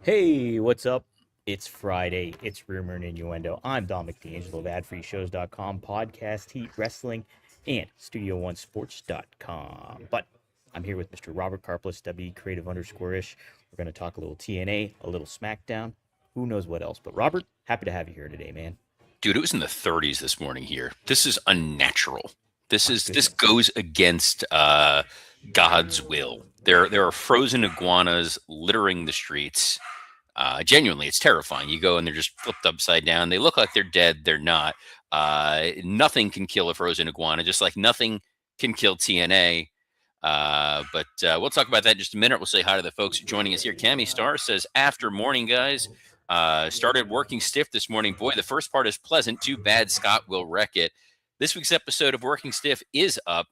Hey, what's up? It's Friday. It's Rumor and Innuendo. I'm Dominic D'Angelo of AdFreeShows.com, Podcast Heat Wrestling, and Studio1Sports.com. But I'm here with Mr. Robert Karplis, W Creative underscore ish. We're going to talk a little TNA, a little SmackDown, who knows what else. But Robert, happy to have you here today, man. Dude, it was in the 30s this morning here. This is unnatural. My This goodness. goes against God's will. There are frozen iguanas littering the streets. Genuinely, it's terrifying. You go and they're just flipped upside down. They look like they're dead. They're not. Nothing can kill a frozen iguana, just like nothing can kill TNA. But we'll talk about that in just a minute. We'll say hi to the folks joining us here. Cami Star says, after morning, guys. Started working stiff this morning. Boy, the first part is pleasant. Too bad Scott will wreck it. This week's episode of Working Stiff is up.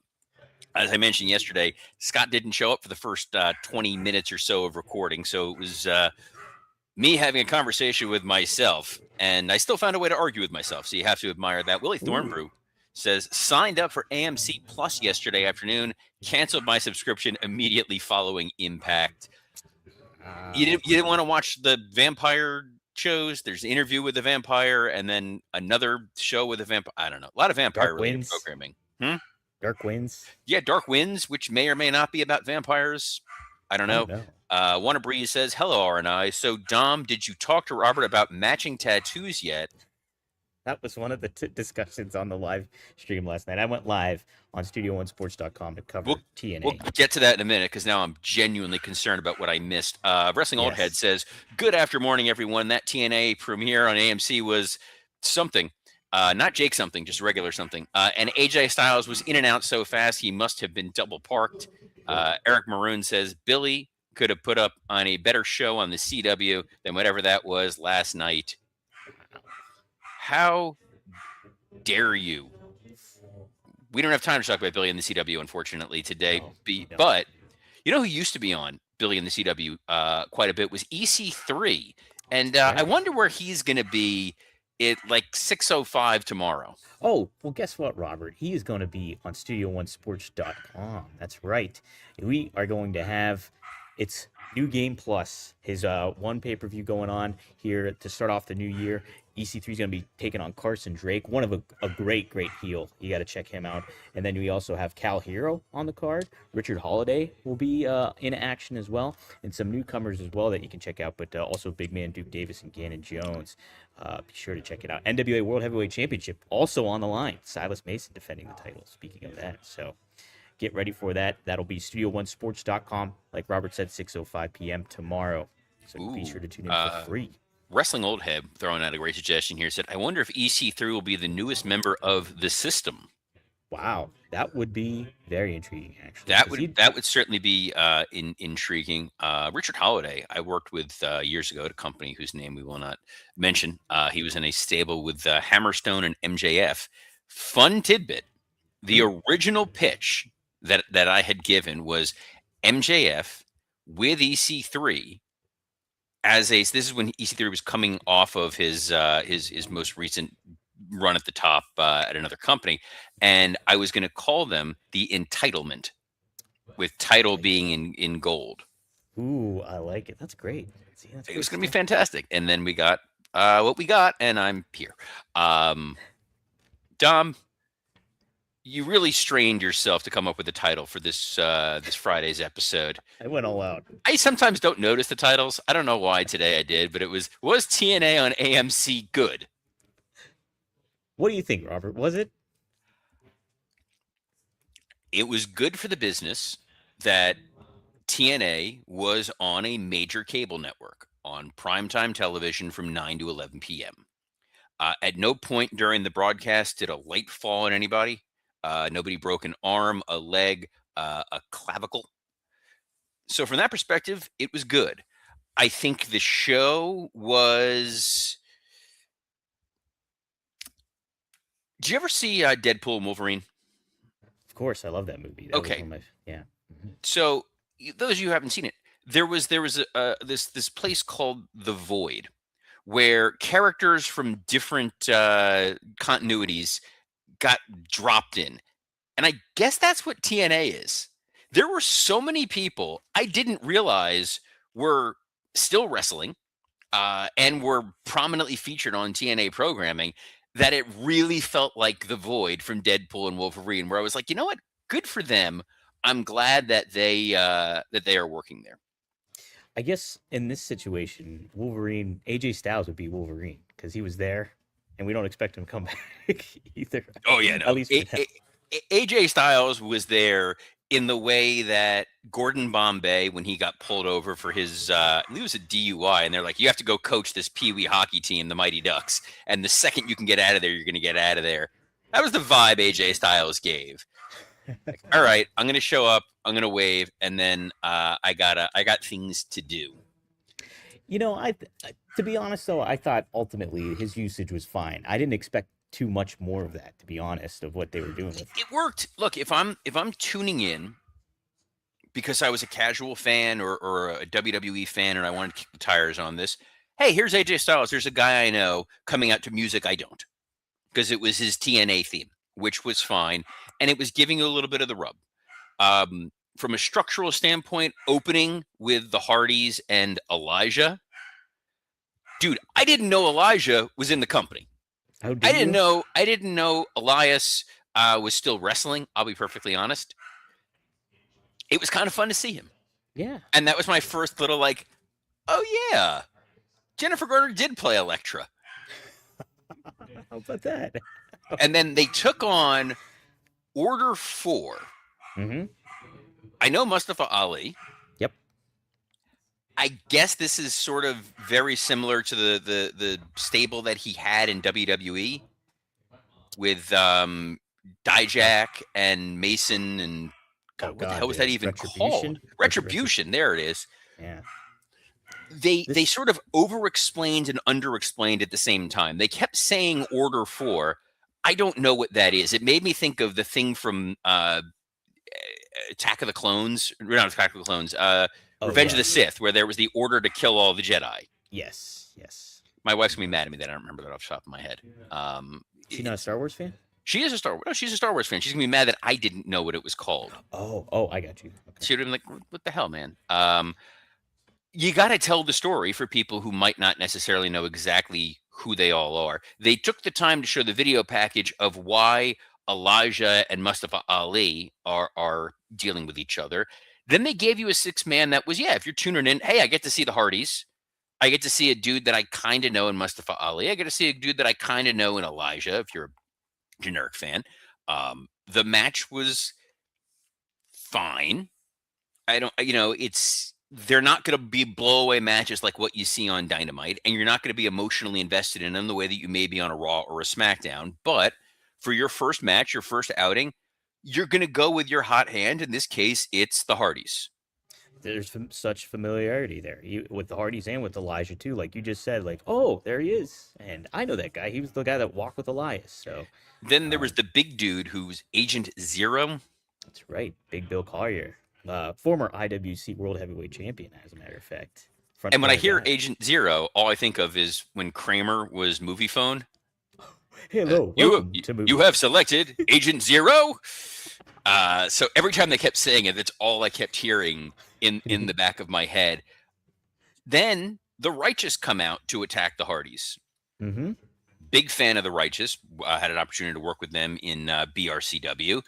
As I mentioned yesterday, Scott didn't show up for the first 20 minutes or so of recording. So it was me having a conversation with myself. And I still found a way to argue with myself. So you have to admire that. Willie Ooh. Thornbrew says, signed up for AMC Plus yesterday afternoon, canceled my subscription immediately following Impact. You didn't want to watch the vampire shows. There's an interview with the vampire and then another show with a vampire. I don't know. A lot of vampire Dark related Winds. programming. Hmm? Dark Winds. Yeah, Dark Winds, which may or may not be about vampires. I don't I know. don't know. Wanna Breeze says, hello, R&I. So, Dom, did you talk to Robert about matching tattoos yet? That was one of the discussions on the live stream last night. I went live on Studio1Sports.com to cover We'll we'll TNA. get to that in a minute because now I'm genuinely concerned about what I missed. Wrestling Old Head Yes. says, good after morning, everyone. That TNA premiere on AMC was something. Not Jake something, just regular something. And AJ Styles was in and out so fast, he must have been double parked. Eric Maroon says, Billy could have put up on a better show on the CW than whatever that was last night. How dare you? We don't have time to talk about Billy and the CW, unfortunately, today. No, no. But you know who used to be on Billy and the CW quite a bit was EC3. And I wonder where he's going to be at like 6:05 tomorrow. Oh, well, guess what, Robert? He is going to be on Studio1Sports.com. That's right. We are going to have it's New Game Plus, his one pay per view going on here to start off the new year. EC3 is going to be taking on Carson Drake, one of a great, great heel. You got to check him out. And then we also have Cal Hero on the card. Richard Holiday will be in action as well, and some newcomers as well that you can check out. But also big man Duke Davis and Gannon Jones. Be sure to check it out. NWA World Heavyweight Championship also on the line. Silas Mason defending the title. Speaking of that, so get ready for that. That'll be Studio1Sports.com. Like Robert said, 6:05 p.m. tomorrow. So be sure to tune in for free. Wrestling Old Head throwing out a great suggestion here said, I wonder if EC3 will be the newest member of the system. Wow, that would be very intriguing, actually. That would certainly be intriguing. Richard Holiday, I worked with years ago at a company whose name we will not mention. He was in a stable with Hammerstone and MJF. Fun tidbit: the original pitch that I had given was MJF with EC3 as a. This is when EC3 was coming off of his most recent run at the top at another company, and I was going to call them the Entitlement, with title being in gold. Ooh, I like it. That's great. See, It was going to be fantastic, and then we got what we got, and I'm here. Dom, you really strained yourself to come up with a title for this this Friday's episode. I went all out. I sometimes don't notice the titles. I don't know why today I did, but it was TNA on AMC good? What do you think, Robert? Was it? It was good for the business that TNA was on a major cable network on primetime television from 9 to 11 p.m. At no point during the broadcast did a light fall on anybody. Nobody broke an arm, a leg, a clavicle. So from that perspective, it was good. I think the show was. Did you ever see Deadpool and Wolverine? Of course, I love that movie. That Okay. Yeah. So those of you who haven't seen it, there was this place called the Void, where characters from different continuities got dropped in, and I guess that's what TNA is. There were so many people I didn't realize were still wrestling, and were prominently featured on TNA programming, that it really felt like the Void from Deadpool and Wolverine, where I was like, you know what, good for them. I'm glad that they are working there. I guess in this situation, Wolverine, AJ Styles would be Wolverine because he was there, and we don't expect him to come back either. Oh yeah, At no. least for now. AJ Styles was there in the way that Gordon Bombay, when he got pulled over for his, I believe it was a DUI, and they're like, you have to go coach this Pee Wee hockey team, the Mighty Ducks, and the second you can get out of there, you're going to get out of there. That was the vibe AJ Styles gave. Like, all right, I'm going to show up, I'm going to wave, and then I got things to do. To be honest though, I thought ultimately his usage was fine. I didn't expect too much more of that, to be honest, of what they were doing with. It worked. Look, if I'm tuning in because I was a casual fan or a WWE fan and I wanted to kick the tires on this, hey, here's AJ Styles. There's a guy I know coming out to music I don't, because it was his TNA theme, which was fine, and it was giving you a little bit of the rub. From a structural standpoint, opening with the Hardys and Elijah, dude, I didn't know Elijah was in the company. How did you? I didn't know Elias was still wrestling. I'll be perfectly honest. It was kind of fun to see him. Yeah. And that was my first little like, oh yeah, Jennifer Garner did play Elektra. How about that? And then they took on Order 4. Mm-hmm. I know Mustafa Ali. Yep. I guess this is sort of very similar to the stable that he had in WWE with Dijak and Mason and God, what the hell was that even called? Retribution. There it is. Yeah. They sort of over-explained and under-explained at the same time. They kept saying Order 4. I don't know what that is. It made me think of the thing from Attack of the Clones. Not Attack of the Clones. Revenge of the Sith, where there was the order to kill all the Jedi. Yes. Yes. My wife's gonna be mad at me that I don't remember that off the top of my head. She's not a Star Wars fan? She is a Star Wars. No, she's a Star Wars fan. She's gonna be mad that I didn't know what it was called. Oh, I got you. Okay. She would have been like, "What the hell, man?" You got to tell the story for people who might not necessarily know exactly who they all are. They took the time to show the video package of why Elijah and Mustafa Ali are dealing with each other. Then they gave you a 6-man that was, yeah, if you're tuning in, hey, I get to see the Hardys. I get to see a dude that I kind of know in Mustafa Ali. I get to see a dude that I kind of know in Elijah, if you're a generic fan. The match was fine. They're not going to be blowaway matches like what you see on Dynamite, and you're not going to be emotionally invested in them the way that you may be on a Raw or a SmackDown. But for your first match, your first outing, you're going to go with your hot hand. In this case, it's the Hardys. There's such familiarity there with the Hardys and with Elijah too. Like you just said, like, oh, there he is, and I know that guy. He was the guy that walked with Elias. So then there was the big dude who's Agent Zero. That's right, Big Bill Collier, former IWC World Heavyweight Champion, as a matter of fact. And when I hear Agent Zero, all I think of is when Kramer was Movie Phone. Hello, you have selected Agent Zero. So every time they kept saying it, that's all I kept hearing in the back of my head. Then the Righteous come out to attack the Hardys. Mm-hmm. Big fan of the Righteous. Had an opportunity to work with them in BRCW.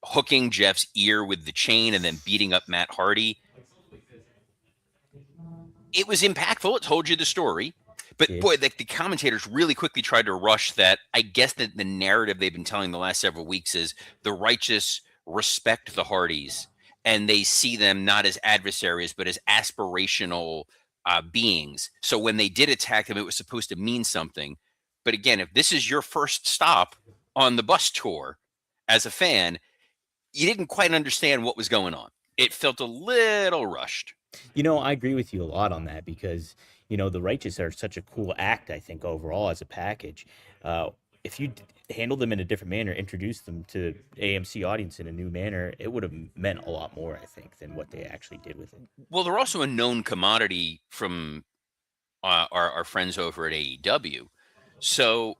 Hooking Jeff's ear with the chain and then beating up Matt Hardy. It was impactful. It told you the story. But boy, the commentators really quickly tried to rush that. I guess that the narrative they've been telling the last several weeks is the Righteous respect the Hardys, and they see them not as adversaries, but as aspirational beings. So when they did attack them, it was supposed to mean something. But again, if this is your first stop on the bus tour as a fan, you didn't quite understand what was going on. It felt a little rushed. I agree with you a lot on that because, the Righteous are such a cool act, I think, overall as a package. If you handled them in a different manner, introduced them to AMC audience in a new manner, it would have meant a lot more, I think, than what they actually did with it. Well, they're also a known commodity from our friends over at AEW. So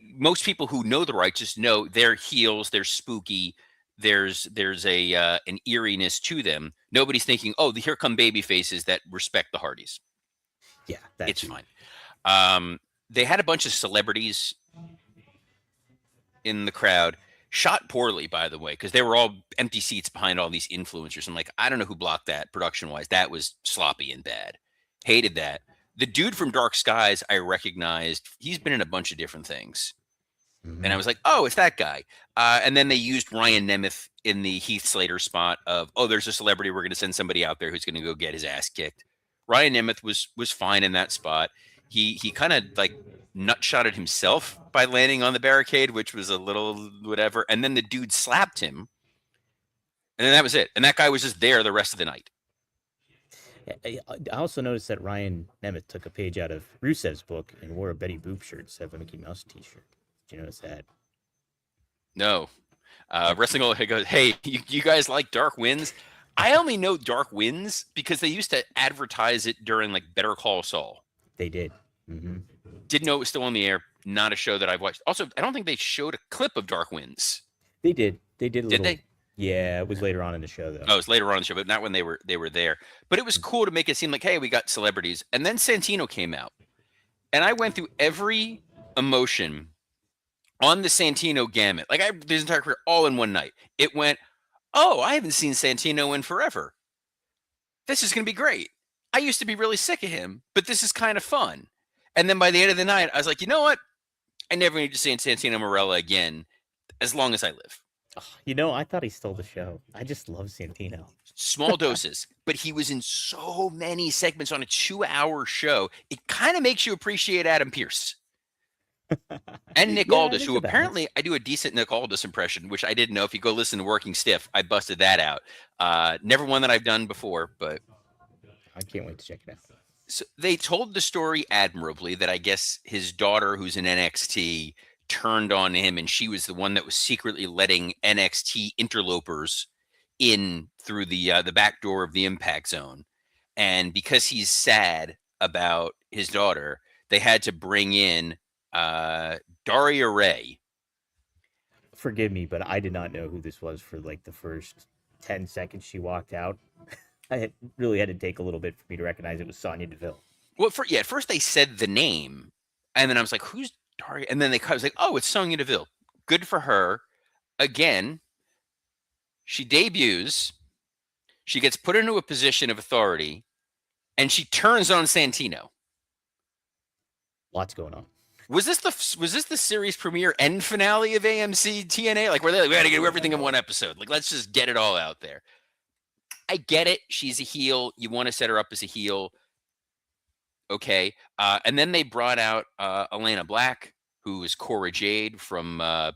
most people who know the Righteous know they're heels, they're spooky. There's an eeriness to them. Nobody's thinking, oh, here come baby faces that respect the Hardys. Yeah, that It's too. fine. They had a bunch of celebrities in the crowd, shot poorly, by the way, because they were all empty seats behind all these influencers. I'm like, I don't know who blocked that production wise. That was sloppy and bad. Hated that. The dude from Dark Skies, I recognized. He's been in a bunch of different things. And I Hmm. was like, oh, it's that guy. And then they used Ryan Nemeth in the Heath Slater spot of, oh, there's a celebrity. We're going to send somebody out there who's going to go get his ass kicked. Ryan Nemeth was fine in that spot. He kind of like nutshotted himself by landing on the barricade, which was a little whatever. And then the dude slapped him, and then that was it. And that guy was just there the rest of the night. I also noticed that Ryan Nemeth took a page out of Rusev's book and wore a Betty Boop shirt instead of a Mickey Mouse T-shirt. Did you notice that? No, Uh, Wrestling Olympic goes, hey, you guys like Dark Winds? I only know Dark Winds because they used to advertise it during like Better Call Saul. they did. Hmm. Didn't know it was still on the air. Not a show that I've watched. Also, I don't think they showed a clip of Dark Winds. They did. They did a Did little. they? Yeah, it was later on in the show though. Oh, it was later on in the show, but not when they were there. But it was cool to make it seem like, hey, we got celebrities. And then Santino came out, and I went through every emotion on the Santino gamut. Like I his entire career all in one night. It went, oh, I haven't seen Santino in forever. This is going to be great. I used to be really sick of him, but this is kind of fun. And then by the end of the night, I was like, you know what? I never need to see Santino Marella again as long as I live. I thought he stole the show. I just love Santino. Small doses, but he was in so many segments on a 2-hour show. It kind of makes you appreciate Adam Pearce and Nick Yeah, Aldis, there's who a balance. apparently I do a decent Nick Aldis impression, which I didn't know. If you go listen to Working Stiff, I busted that out. Never one that I've done before, but I can't wait to check it out. so they told the story admirably that I guess his daughter, who's in NXT, turned on him, and she was the one that was secretly letting NXT interlopers in through the back door of the Impact Zone. And because he's sad about his daughter, they had to bring in Daria Ray. Forgive me, but I did not know who this was for like the first 10 seconds she walked out. Really had to take a little bit for me to recognize it was Sonya Deville. Well, at first they said the name, and then I was like, "Who's Daria?" And then I was like, "Oh, it's Sonya Deville. Good for her." Again, she debuts. She gets put into a position of authority, and she turns on Santino. Lots going on. Was this the series premiere and finale of AMC TNA? Like, where they like, we got to get everything in one episode. Like, let's just get it all out there. I get it. She's a heel. You want to set her up as a heel. Okay. And then they brought out Elena Black, who is Cora Jade from NXT.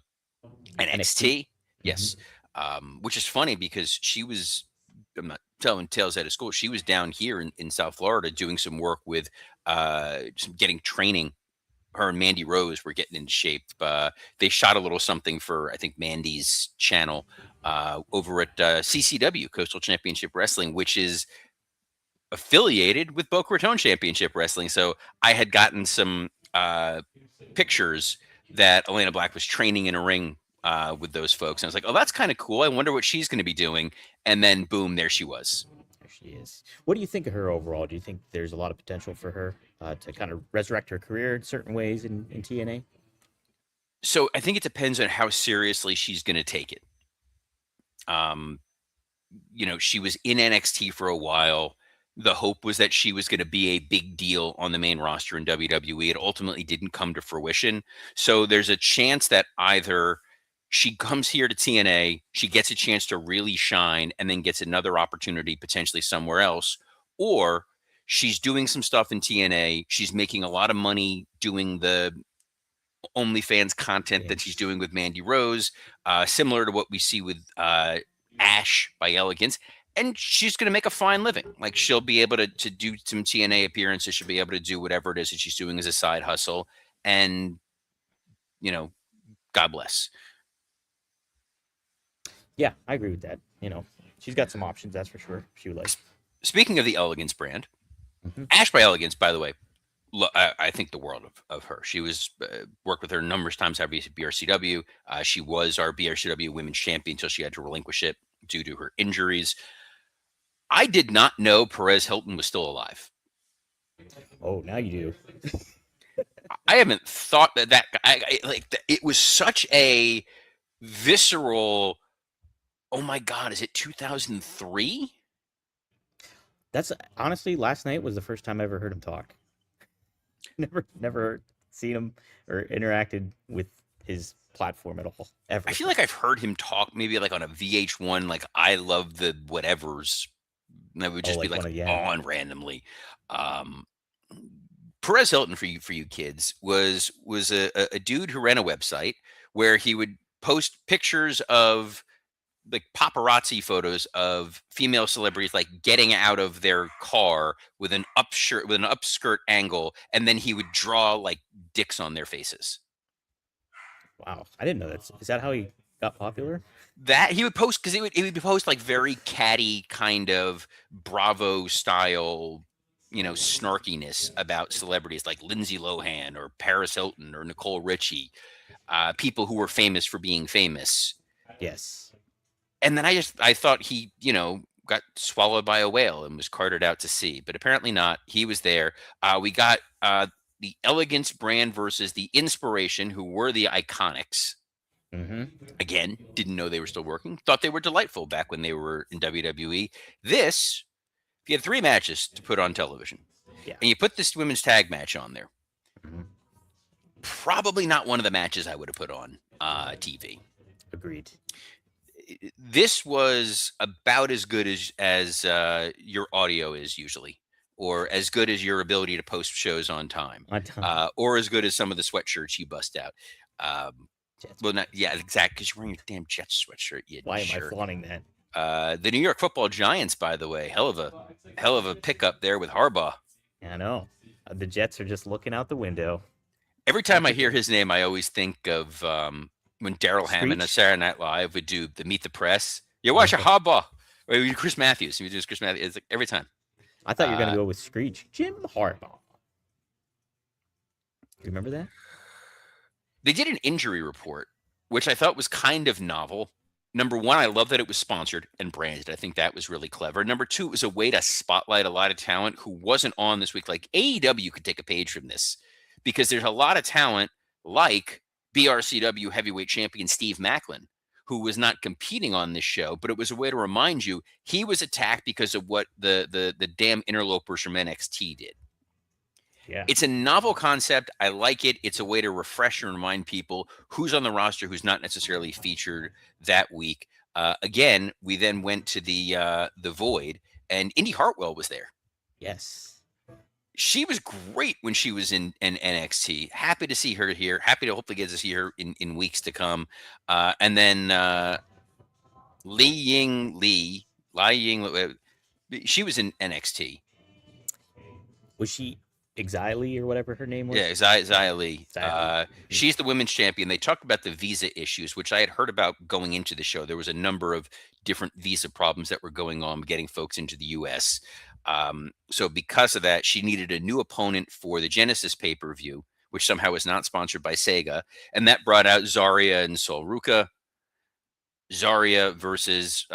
NXT. Yes. Which is funny because I'm not telling tales out of school. She was down here in South Florida doing some work with getting training. Her and Mandy Rose were getting into shape. They shot a little something for, I think, Mandy's channel over at CCW, Coastal Championship Wrestling, which is affiliated with Boca Raton Championship Wrestling. So I had gotten some pictures that Elena Black was training in a ring with those folks. And I was like, oh, that's kind of cool. I wonder what she's going to be doing. And then, boom, there she was. There she is. What do you think of her overall? Do you think there's a lot of potential for her to kind of resurrect her career in certain ways in TNA? So I think it depends on how seriously she's going to take it. She was in NXT for a while. The hope was that she was going to be a big deal on the main roster in WWE. It ultimately didn't come to fruition. So there's a chance that either she comes here to TNA, she gets a chance to really shine, and then gets another opportunity potentially somewhere else, or she's doing some stuff in TNA. She's making a lot of money doing the OnlyFans content Yeah. that she's doing with Mandy Rose, similar to what we see with Ash by Elegance. And she's going to make a fine living. Like, she'll be able to do some TNA appearances. She'll be able to do whatever it is that she's doing as a side hustle. And, God bless. Yeah, I agree with that. She's got some options, that's for sure. She would like. Speaking of the Elegance brand, Hmm. Ash by Elegance, by the way, I think the world of her. She was worked with her numerous times at BRCW. She was our BRCW Women's Champion until she had to relinquish it due to her injuries. I did not know Perez Hilton was still alive. Oh, now you do. I haven't thought it was such a visceral. Oh my God, is it 2003? That's honestly, last night was the first time I ever heard him talk. Never seen him or interacted with his platform at all, I ever. feel like I've heard him talk maybe like on a VH1, like I love the whatevers that would Oh, just be like like one of yeah. on randomly. Um, Perez Hilton for you kids was a dude who ran a website where he would post pictures of like paparazzi photos of female celebrities like getting out of their car with an upskirt angle, and then he would draw like dicks on their faces. Wow, I didn't know that. Is that how he got popular? That he would post because he would post like very catty kind of Bravo style, snarkiness about celebrities like Lindsay Lohan or Paris Hilton or Nicole Richie, people who were famous for being famous. Yes. And then I thought he, got swallowed by a whale and was carted out to sea, but apparently not. He was there. We got the Elegance brand versus the Inspiration, who were the Iconics. Mm-hmm. Again, didn't know they were still working. Thought they were delightful back when they were in WWE. This, if you had 3 matches to put on television, Yeah. and you put this women's tag match on there, Mm-hmm. probably not one of the matches I would have put on TV. Agreed. This was about as good as your audio is usually, or as good as your ability to post shows on time, On time. or as good as some of the sweatshirts you bust out. Um, Jets. well, not yeah, exactly, because you're wearing your damn Jets sweatshirt, you Why am I jerk. flaunting that? The New York Football Giants, by the way, hell of a pickup there with Harbaugh. I know. The Jets are just looking out the window. Every time That's I a hear good his name, I always think of when Daryl Hammond on Screech. Saturday Night Live would do the Meet the Press. You watch a Oh, Harbaugh. Or Chris Matthews. He would do Chris Matthews. It's like every time. I thought you were gonna Uh, go with Screech. Jim Harbaugh. You remember that? they did an injury report, which I thought was kind of novel. Number one, I love that it was sponsored and branded. I think that was really clever. Number two, it was a way to spotlight a lot of talent who wasn't on this week. Like AEW could take a page from this because there's a lot of talent like BRCW heavyweight champion Steve Macklin, who was not competing on this show, but it was a way to remind you he was attacked because of what the damn interlopers from NXT did. Yeah. It's a novel concept. I like it. It's a way to refresh and remind people who's on the roster, who's not necessarily featured that week. Again, we then went to the Void, and Indy Hartwell was there. Yes. She was great when she was in NXT. Happy to see her here. Happy to hopefully get to see her in weeks to come. And then Li Ying, she was in NXT. Was she Exiley or whatever her name was? Yeah, Xia Li. Xylee. She's the women's champion. They talked about the visa issues, which I had heard about going into the show. There was a number of different visa problems that were going on getting folks into the U.S. So because of that, she needed a new opponent for the Genesis pay-per-view, which somehow was not sponsored by Sega. And that brought out Zarya and Sol Ruka. Zarya versus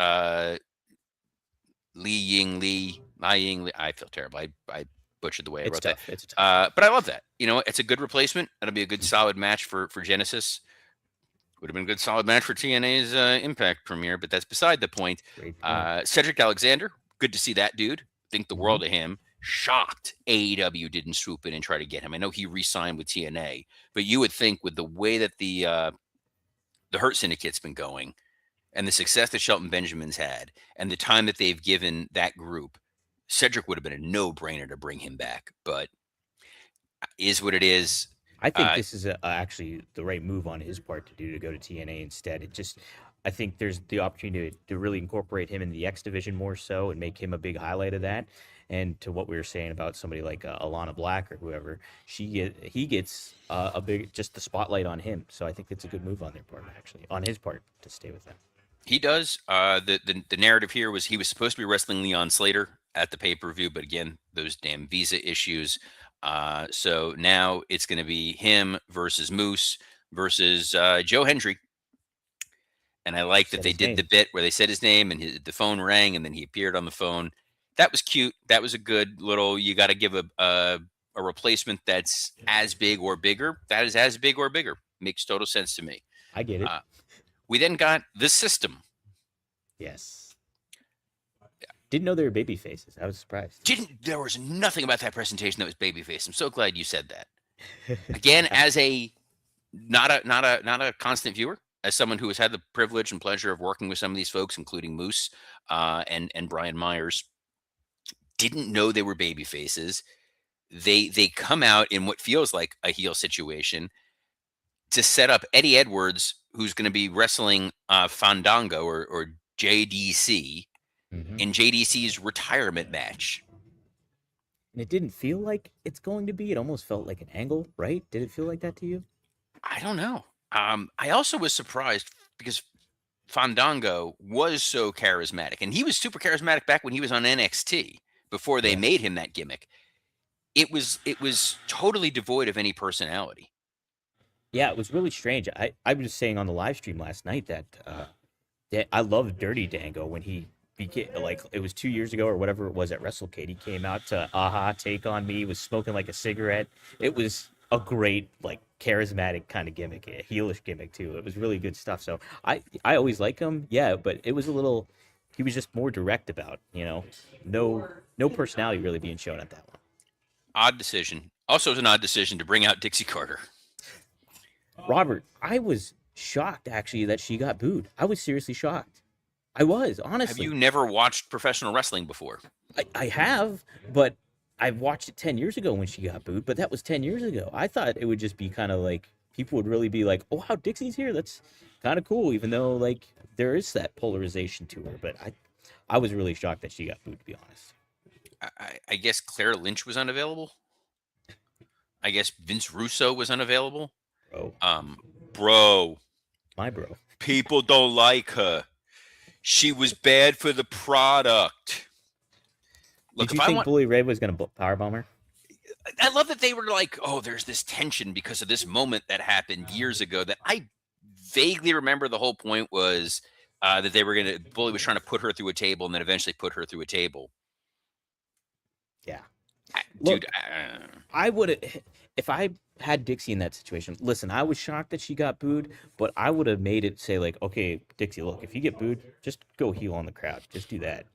Li Ying Li. I feel terrible. I butchered the way I It's wrote that. tough. It's tough. But I love that. It's a good replacement. It'll be a good solid match for Genesis. Would have been a good solid match for TNA's Impact premiere, but that's beside the point. Great point. Cedric Alexander, good to see that dude. Think the Mm-hmm. world of him. Shocked AEW didn't swoop in and try to get him. I know he re-signed with TNA, but you would think with the way that the Hurt Syndicate's been going, and the success that Shelton Benjamin's had, and the time that they've given that group, Cedric would have been a no-brainer to bring him back. But is what it is. I think Uh, this is actually the right move on his part to do to go to TNA instead. I think there's the opportunity to really incorporate him in the X division more so and make him a big highlight of that. And to what we were saying about somebody like Alana Black or whoever, he gets a big just the spotlight on him. So I think it's a good move on their part, actually, on his part to stay with them. He does. The narrative here was he was supposed to be wrestling Leon Slater at the pay-per-view, but again, those damn visa issues. So now it's going to be him versus Moose versus Joe Hendry. And I like that Said they his did the name. bit where they said his name and the phone rang and then he appeared on the phone. That was cute. That was a good little. You got to give a replacement that's as big or bigger. That is as big or bigger. Makes total sense to me. I get it. Uh, we then got the system. Yes. Didn't know they were baby faces. I was surprised. Didn't there was nothing about that presentation that was babyface. I'm so glad you said that. Again, as a not a constant viewer, as someone who has had the privilege and pleasure of working with some of these folks, including Moose and Brian Myers, didn't know they were baby faces. They come out in what feels like a heel situation to set up Eddie Edwards, who's going to be wrestling Fandango or JDC Hmm. in JDC's retirement match. And it didn't feel like it's going to be. It almost felt like an angle, right? Did it feel like that to you? I don't know. I also was surprised because Fandango was so charismatic, and he was super charismatic back when he was on NXT before they made Yes. him that gimmick. It was totally devoid of any personality. Yeah, it was really strange. I was saying on the live stream last night that I love Dirty Dango when he became like it was 2 years ago or whatever it was at WrestleCade. He came out to Aha Take on Me, was smoking like a cigarette. It was a great like charismatic kind of gimmick, a heelish gimmick too. It was really good stuff. So I always like him, yeah, but it was a little. He was just more direct about no personality really being shown at that one. Odd decision. Also, it was an odd decision to bring out Dixie Carter. Robert, I was shocked actually that she got booed. I was seriously shocked. I was Have you honestly. never watched professional wrestling before? I have, but I watched it 10 years ago when she got booed, but that was 10 years ago. I thought it would just be kind of like people would really be like, "Oh, wow, Dixie's here. That's kind of cool," even though like there is that polarization to her. But I was really shocked that she got booed, to be honest. I guess Claire Lynch was unavailable. I guess Vince Russo was unavailable. Bro, Um, bro, my bro. people don't like her. She was bad for the product. Look, Did you if I think want, Bully Ray was going to powerbomb her? I love that they were like, oh, there's this tension because of this moment that happened years ago that I vaguely remember. The whole point was that they were going to, Bully was trying to put her through a table and then eventually put her through a table. Yeah. Dude, Look, I would have if I had Dixie in that situation. Listen, I was shocked that she got booed, but I would have made it say like, okay, Dixie, look, if you get booed, just go heel on the crowd. Just do that,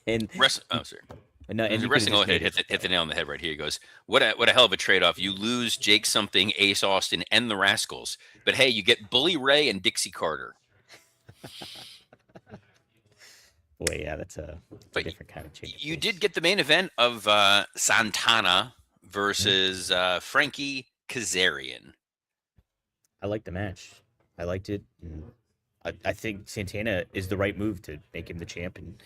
and oh, sorry. no, and The you could have wrestling just old head made it. hit the nail on the head right here. He goes, what a hell of a trade off. You lose Jake something, Ace Austin, and the Rascals. But hey, you get Bully Ray and Dixie Carter. Boy, yeah, that's a But different kind of change of you did pace. get the main event of Santana Mhm. versus Frankie Kazarian. I liked the match. I liked it. And I think Santana is the right move to make him the champ and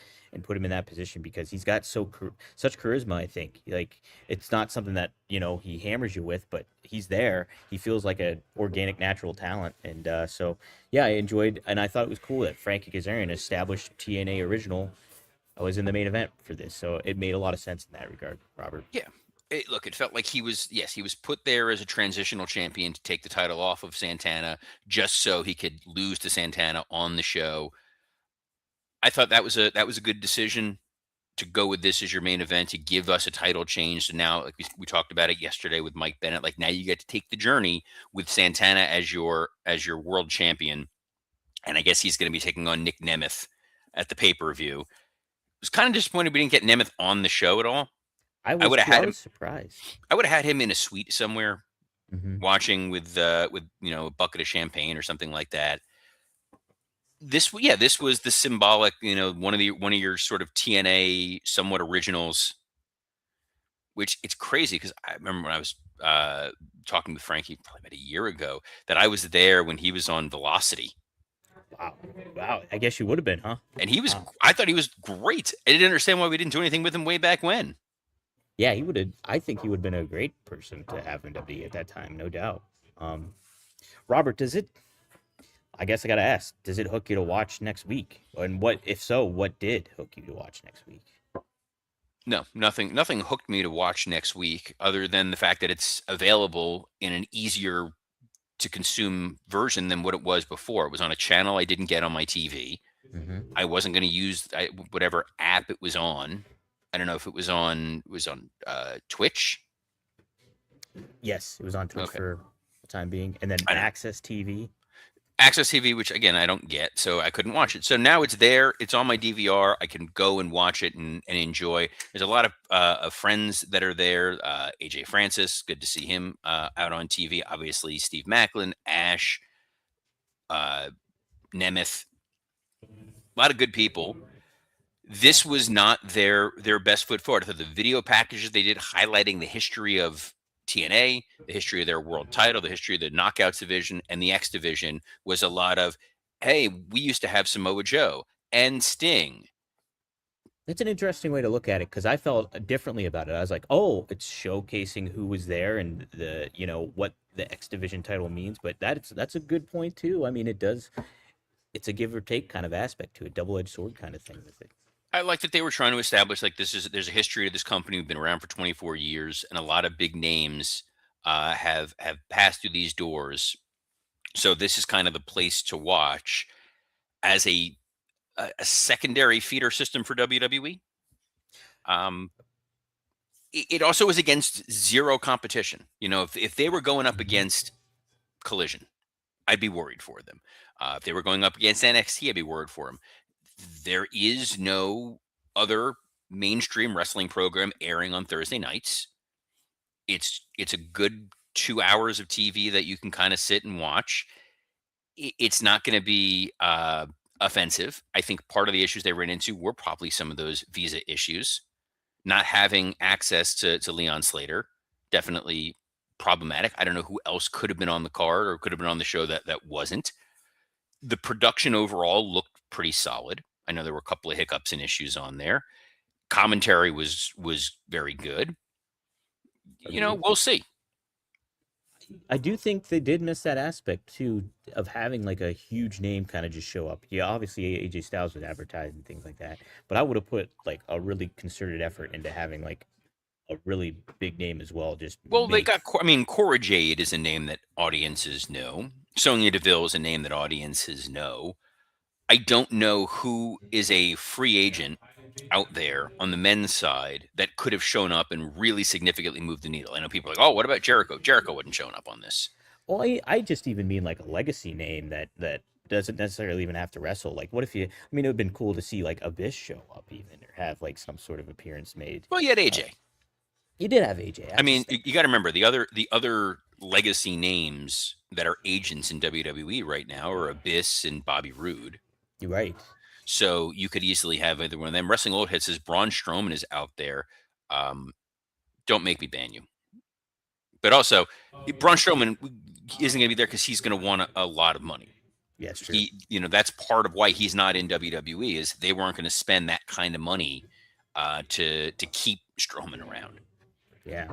put him in that position because he's got such charisma. I think like it's not something that he hammers you with, but he's there. He feels like a organic, natural talent, and so yeah, I enjoyed and I thought it was cool that Frankie Kazarian, established TNA original, was in the main event for this. So it made a lot of sense in that regard, Robert. Yeah. Look, it felt like he was, yes, he was put there as a transitional champion to take the title off of Santana just so he could lose to Santana on the show. I thought that was a good decision to go with this as your main event to give us a title change. So now, like we talked about it yesterday with Mike Bennett, like now you get to take the journey with Santana as your world champion, and I guess he's going to be taking on Nick Nemeth at the pay per view. I was kind of disappointed we didn't get Nemeth on the show at all. I I was would have too. I had was him. surprised. I would have had him in a suite somewhere, Hmm. watching with a bucket of champagne or something like that. This was the symbolic, one of your sort of TNA somewhat originals, which it's crazy because I remember when I was talking with Frankie probably about a year ago that I was there when he was on Velocity, Wow, wow. I guess you would have been, huh? and he was. Wow. I thought he was great. I didn't understand why we didn't do anything with him way back when. Yeah, he would have. I think he would have been a great person to have in WWE at that time, no doubt. Um, Robert, does it? I guess I gotta ask. Does it hook you to watch next week? And what, if so, what did hook you to watch next week? No, nothing hooked me to watch next week other than the fact that it's available in an easier to consume version than what it was before. It was on a channel I didn't get on my TV. Hmm. I wasn't going to use whatever app it was on. I don't know if it was on Twitch. Yes, it was on Twitch Okay, for the time being, and then I don't know. Access TV. Access TV, which again I don't get, so I couldn't watch it. So now it's there. It's on my DVR. I can go and watch it and enjoy. There's a lot of friends that are there. AJ Francis, good to see him out on TV. Obviously, Steve Macklin, Ash, uh, Nemeth, a lot of good people. This was not their best foot forward. I thought the video packages they did highlighting the history of TNA, the history of their world title, the history of the Knockouts division, and the X division was a lot of, hey, we used to have Samoa Joe and Sting. That's an interesting way to look at it because I felt differently about it. I was like, oh, it's showcasing who was there and the, what the X Division title means. But that's a good point too. I mean, it's a give or take kind of aspect to it, double-edged sword kind of thing with it. I like that they were trying to establish like there's a history of this company. We've been around for 24 years, and a lot of big names have passed through these doors. So this is kind of the place to watch as a secondary feeder system for WWE. Um, it also is against zero competition. You know, if they were going up against Collision, I'd be worried for them. If they were going up against NXT, I'd be worried for them. There is no other mainstream wrestling program airing on Thursday nights. It's a good 2 hours of TV that you can kind of sit and watch. It's not going to be offensive. I think part of the issues they ran into were probably some of those visa issues. Not having access to Leon Slater, definitely problematic. I don't know who else could have been on the card or could have been on the show that wasn't. The production overall looked pretty solid. I know there were a couple of hiccups and issues on there. Commentary was very good. You know, Agreed. we'll see. I do think they did miss that aspect too of having like a huge name kind of just show up. Yeah, obviously AJ Styles would advertise and things like that, but I would have put like a really concerted effort into having like a really big name as well. Just Well, they make got. I mean, Cora Jade is a name that audiences know. Sonya Deville is a name that audiences know. I don't know who is a free agent out there on the men's side that could have shown up and really significantly moved the needle. I know people are like, oh, what about Jericho? Jericho wouldn't shown up on this. well, I just even mean like a legacy name that doesn't necessarily even have to wrestle. Like, what if you? I mean, it would have been cool to see like Abyss show up even or have like some sort of appearance made. Well, you had Uh, AJ. you did have AJ. I I mean, just you got to remember the other legacy names that are agents in WWE right now are Abyss and Bobby Roode. you're right. So you could easily have either one of them. Wrestling Old Head says Braun Strowman is out there. Um, don't make me ban you. But also, Braun Strowman isn't going to be there because he's going to want a lot of money. Yeah, it's true. That's part of why he's not in WWE is they weren't going to spend that kind of money to keep Strowman around. Yeah.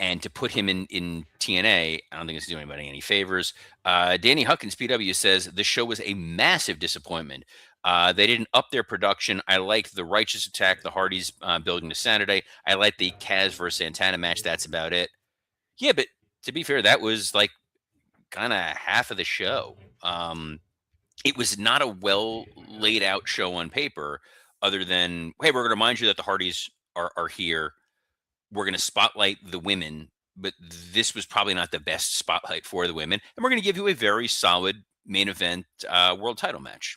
And to put him in TNA, I don't think it's doing anybody any favors. Danny Huckins, PW, says the show was a massive disappointment. They didn't up their production. I liked the Righteous Attack, the Hardys building to Saturday. I liked the Kaz versus Santana match. That's about it. Yeah, but to be fair, that was like kind of half of the show. It was not a well laid out show on paper, other than, hey, we're going to remind you that the Hardys are here. We're going to spotlight the women, but this was probably not the best spotlight for the women. And we're going to give you a very solid main event world title match.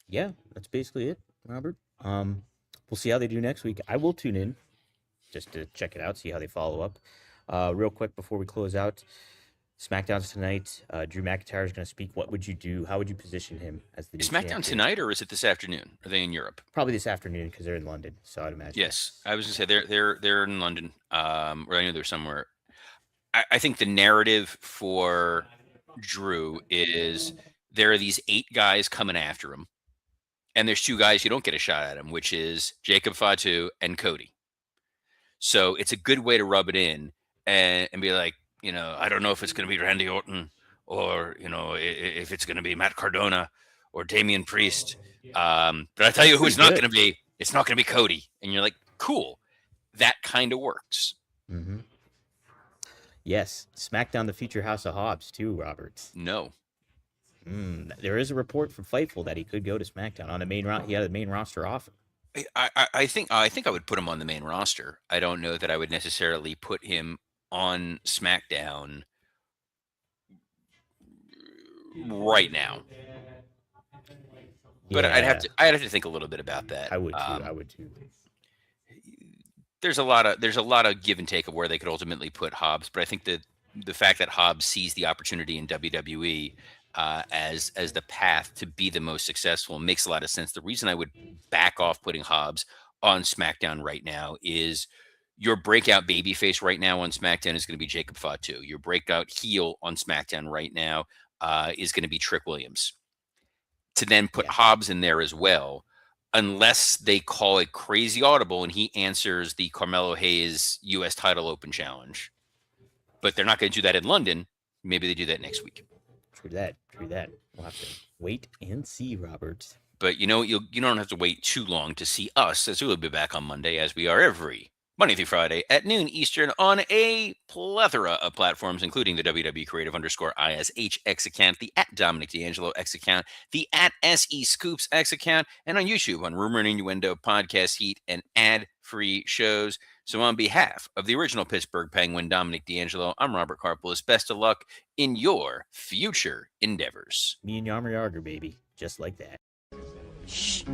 Yeah, that's basically it, Robert. We'll see how they do next week. I will tune in just to check it out, see how they follow up. Real quick before we close out, SmackDown's tonight. Drew McIntyre is going to speak. What would you do? How would you position him as the new Is SmackDown champion? tonight or is it this afternoon? Are they in Europe? Probably this afternoon because they're in London. So I'd imagine. Yes, I was going to say they're in London. Or I know they're somewhere. I think the narrative for Drew is there are these 8 guys coming after him, and there's 2 guys who don't get a shot at him, which is Jacob Fatu and Cody. So it's a good way to rub it in and be like, I don't know if it's going to be Randy Orton or, if it's going to be Matt Cardona or Damian Priest. But I tell you who it's not going to be. It's not going to be Cody. And you're like, cool. That kind of works. Mm-hmm. Yes, SmackDown the future House of Hobbs too, Robert. No. There is a report from Fightful that he could go to SmackDown on a main he had a main roster offer. I think I would put him on the main roster. I don't know that I would necessarily put him on SmackDown right now. But Yeah, I'd have to think a little bit about that. I would too. I would too. There's a lot of give and take of where they could ultimately put Hobbs, but I think that the fact that Hobbs sees the opportunity in WWE as the path to be the most successful makes a lot of sense. The reason I would back off putting Hobbs on SmackDown right now is your breakout babyface right now on SmackDown is going to be Jacob Fatu. Your breakout heel on SmackDown right now is going to be Trick Williams. To then put Yeah, Hobbs in there as well, unless they call it crazy audible and he answers the Carmelo Hayes U.S. title open challenge. But they're not going to do that in London. Maybe they do that next week. true that. True that. We'll have to wait and see, Robert. But you don't have to wait too long to see us, as we'll be back on Monday, as we are every Monday through Friday at noon Eastern on a plethora of platforms, including the WW Creative _ISH X account, the at Dominic D'Angelo X account, the at SE Scoops X account, and on YouTube on Rumor and Innuendo, Podcast Heat, and ad-free shows. So on behalf of the original Pittsburgh Penguin, Dominic D'Angelo, I'm Robert Karpolis. Best of luck in your future endeavors. Me and Yammer Yarger, baby. Just like that. Shh.